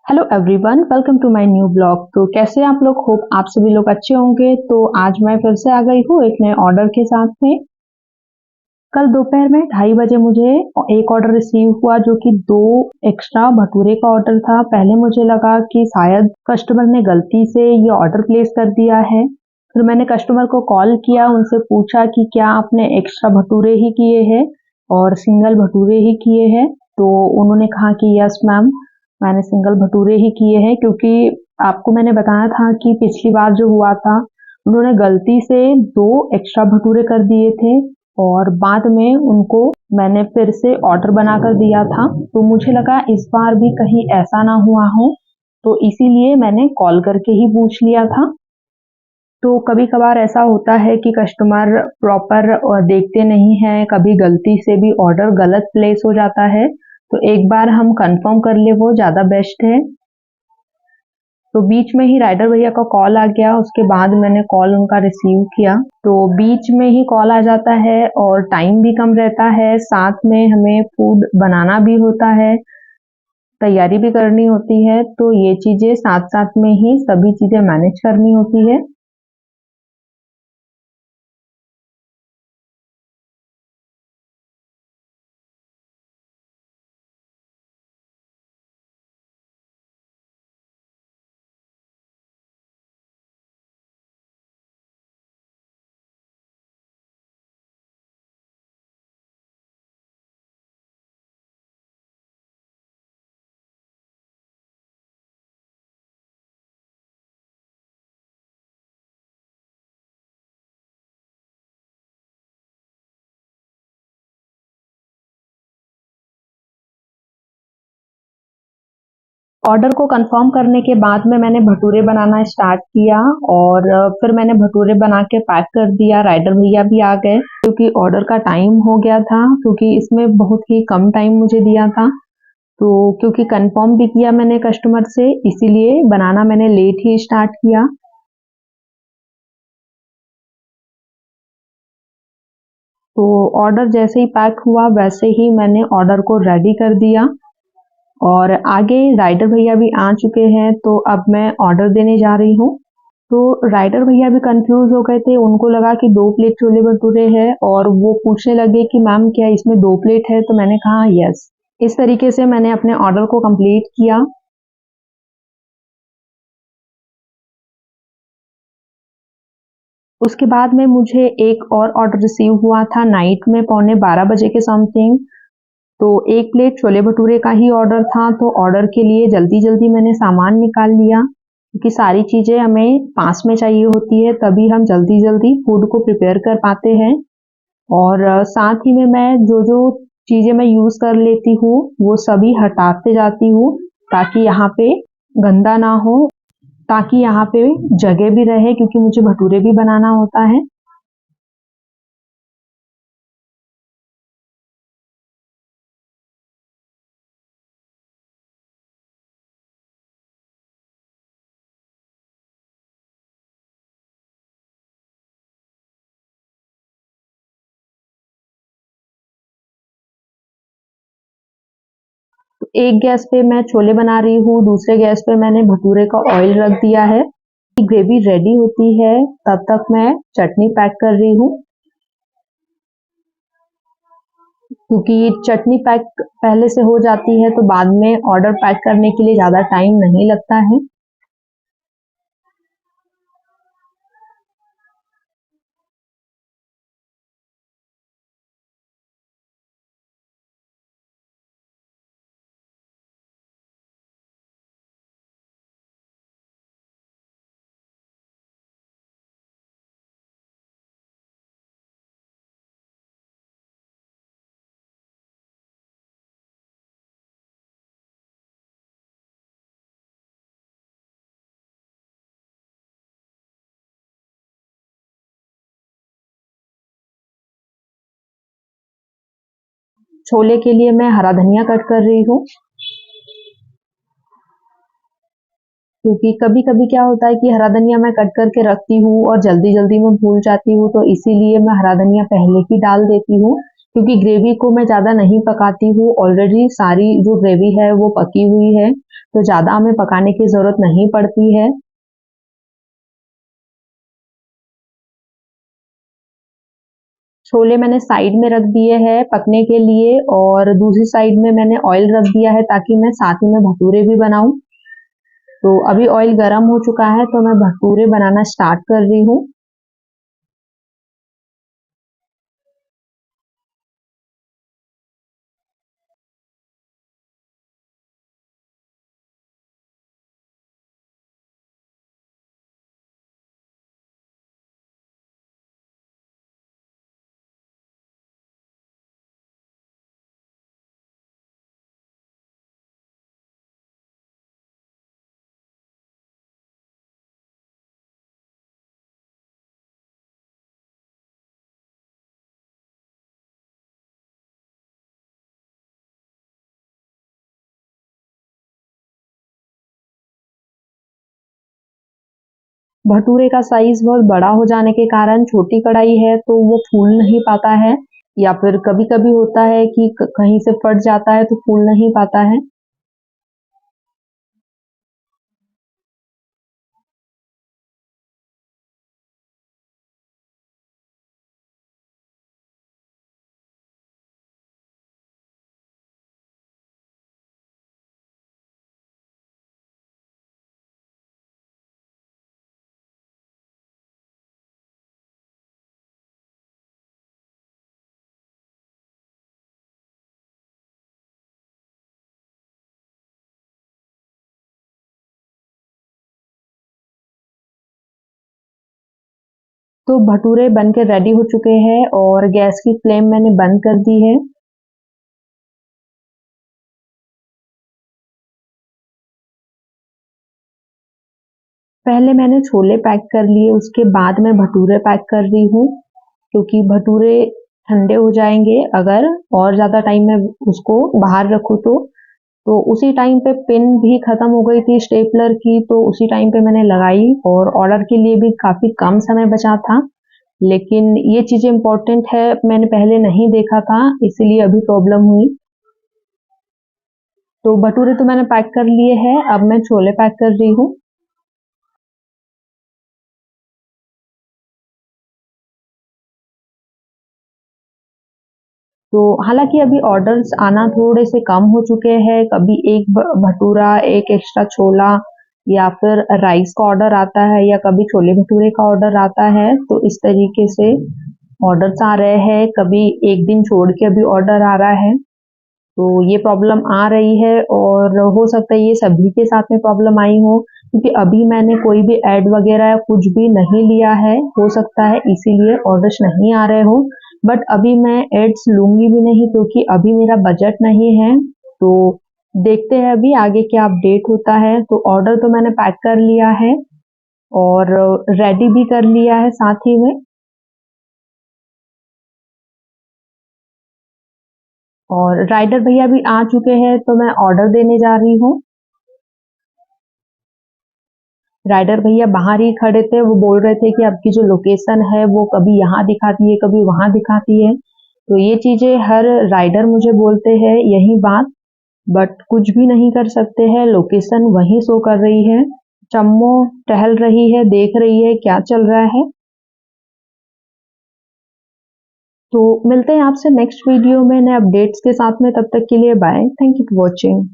Hello everyone, welcome to my new blog. तो कैसे आप लोग? होप आप सभी लोग अच्छे होंगे। तो आज मैं फिर से आ गई हूँ एक नए ऑर्डर के साथ में। कल दोपहर में 2:30 बजे मुझे एक ऑर्डर रिसीव हुआ जो कि 2 एक्स्ट्रा भटूरे का ऑर्डर था। पहले मुझे लगा कि शायद कस्टमर ने गलती से ये ऑर्डर प्लेस कर दिया है। फिर मैंने कस्टमर को कॉल किया, उनसे पूछा कि क्या आपने एक्स्ट्रा भटूरे ही किए हैं और सिंगल भटूरे ही किए हैं। तो उन्होंने कहा कि यस मैम, मैंने सिंगल भटूरे ही किए हैं, क्योंकि आपको मैंने बताया था कि पिछली बार जो हुआ था उन्होंने गलती से 2 एक्स्ट्रा भटूरे कर दिए थे और बाद में उनको मैंने फिर से ऑर्डर बनाकर दिया था। तो मुझे लगा इस बार भी कहीं ऐसा ना हुआ हो, तो इसीलिए मैंने कॉल करके ही पूछ लिया था। तो कभी कभार ऐसा होता है कि कस्टमर प्रॉपर देखते नहीं हैं, कभी गलती से भी ऑर्डर गलत प्लेस हो जाता है। तो एक बार हम कंफर्म कर ले वो ज़्यादा बेस्ट है। तो बीच में ही राइडर भैया का कॉल आ गया, उसके बाद मैंने कॉल उनका रिसीव किया। तो बीच में ही कॉल आ जाता है और टाइम भी कम रहता है, साथ में हमें फूड बनाना भी होता है, तैयारी भी करनी होती है। तो ये चीज़ें साथ साथ में ही सभी चीज़ें मैनेज करनी होती है। ऑर्डर को कंफर्म करने के बाद में मैंने भटूरे बनाना स्टार्ट किया और फिर मैंने भटूरे बना के पैक कर दिया। राइडर भैया भी आ गए क्योंकि ऑर्डर का टाइम हो गया था, क्योंकि इसमें बहुत ही कम टाइम मुझे दिया था। तो क्योंकि कंफर्म भी किया मैंने कस्टमर से, इसीलिए बनाना मैंने लेट ही स्टार्ट किया। तो ऑर्डर जैसे ही पैक हुआ वैसे ही मैंने ऑर्डर को रेडी कर दिया और आगे राइडर भैया भी आ चुके हैं। तो अब मैं ऑर्डर देने जा रही हूँ। तो राइडर भैया भी कंफ्यूज हो गए थे, उनको लगा कि 2 प्लेट छोले भटूरे हैं और वो पूछने लगे कि मैम क्या इसमें 2 प्लेट है? तो मैंने कहा यस। इस तरीके से मैंने अपने ऑर्डर को कंप्लीट किया। उसके बाद में मुझे एक और ऑर्डर रिसीव हुआ था नाइट में 11:15 बजे के समथिंग। तो 1 प्लेट छोले भटूरे का ही ऑर्डर था। तो ऑर्डर के लिए जल्दी जल्दी मैंने सामान निकाल लिया, क्योंकि सारी चीज़ें हमें पास में चाहिए होती है, तभी हम जल्दी जल्दी फूड को प्रिपेयर कर पाते हैं। और साथ ही में मैं जो जो चीज़ें मैं यूज़ कर लेती हूँ वो सभी हटाते जाती हूँ, ताकि यहाँ पे गंदा ना हो, ताकि यहाँ पे जगह भी रहे, क्योंकि मुझे भटूरे भी बनाना होता है। एक गैस पे मैं छोले बना रही हूँ, दूसरे गैस पे मैंने भटूरे का ऑयल रख दिया है। ग्रेवी रेडी होती है तब तक मैं चटनी पैक कर रही हूँ, क्योंकि चटनी पैक पहले से हो जाती है तो बाद में ऑर्डर पैक करने के लिए ज़्यादा टाइम नहीं लगता है। छोले के लिए मैं हरा धनिया कट कर रही हूँ, क्योंकि कभी कभी क्या होता है कि हरा धनिया मैं कट करके रखती हूँ और जल्दी जल्दी में भूल जाती हूँ, तो इसीलिए मैं हरा धनिया पहले ही डाल देती हूँ। क्योंकि ग्रेवी को मैं ज़्यादा नहीं पकाती हूँ, ऑलरेडी सारी जो ग्रेवी है वो पकी हुई है। तो ज़्यादा हमें पकाने की ज़रूरत नहीं पड़ती है। छोले मैंने साइड में रख दिए हैं पकने के लिए और दूसरी साइड में मैंने ऑयल रख दिया है ताकि मैं साथ ही में भटूरे भी बनाऊं। तो अभी ऑयल गर्म हो चुका है तो मैं भटूरे बनाना स्टार्ट कर रही हूँ। भटूरे का साइज बहुत बड़ा हो जाने के कारण छोटी कढ़ाई है तो वो फूल नहीं पाता है, या फिर कभी-कभी होता है कि कहीं से फट जाता है तो फूल नहीं पाता है। तो भटूरे बन के रेडी हो चुके हैं और गैस की फ्लेम मैंने बंद कर दी है। पहले मैंने छोले पैक कर लिए, उसके बाद मैं भटूरे पैक कर रही हूँ, क्योंकि भटूरे ठंडे हो जाएंगे अगर और ज़्यादा टाइम मैं उसको बाहर रखूँ तो उसी टाइम पे पिन भी ख़त्म हो गई थी स्टेपलर की, तो उसी टाइम पे मैंने लगाई और ऑर्डर के लिए भी काफ़ी कम समय बचा था। लेकिन ये चीज़ें इम्पोर्टेंट है, मैंने पहले नहीं देखा था, इसीलिए अभी प्रॉब्लम हुई। तो भटूरे तो मैंने पैक कर लिए हैं, अब मैं छोले पैक कर रही हूँ। तो हालाँकि अभी ऑर्डर्स आना थोड़े से कम हो चुके हैं, कभी एक भटूरा, एक एक्स्ट्रा छोला या फिर राइस का ऑर्डर आता है या कभी छोले भटूरे का ऑर्डर आता है, तो इस तरीके से ऑर्डर्स आ रहे हैं, कभी एक दिन छोड़ के अभी ऑर्डर आ रहा है। तो ये प्रॉब्लम आ रही है और हो सकता है ये सभी के साथ में प्रॉब्लम आई हो, क्योंकि अभी मैंने कोई भी ऐड वगैरह कुछ भी नहीं लिया है, हो सकता है इसीलिए ऑर्डर्स नहीं आ रहे हो। बट अभी मैं एड्स लूंगी भी नहीं क्योंकि अभी मेरा बजट नहीं है। तो देखते हैं अभी आगे क्या अपडेट होता है। तो ऑर्डर तो मैंने पैक कर लिया है और रेडी भी कर लिया है साथ ही में, और राइडर भैया भी आ चुके हैं तो मैं ऑर्डर देने जा रही हूँ। राइडर भैया बाहर ही खड़े थे, वो बोल रहे थे कि आपकी जो लोकेशन है वो कभी यहाँ दिखाती है कभी वहाँ दिखाती है। तो ये चीजें हर राइडर मुझे बोलते हैं यही बात, बट कुछ भी नहीं कर सकते हैं, लोकेशन वही शो कर रही है। चम्मो टहल रही है, देख रही है क्या चल रहा है। तो मिलते हैं आपसे नेक्स्ट वीडियो में नए अपडेट्स के साथ में, तब तक के लिए bye, thank you for watching.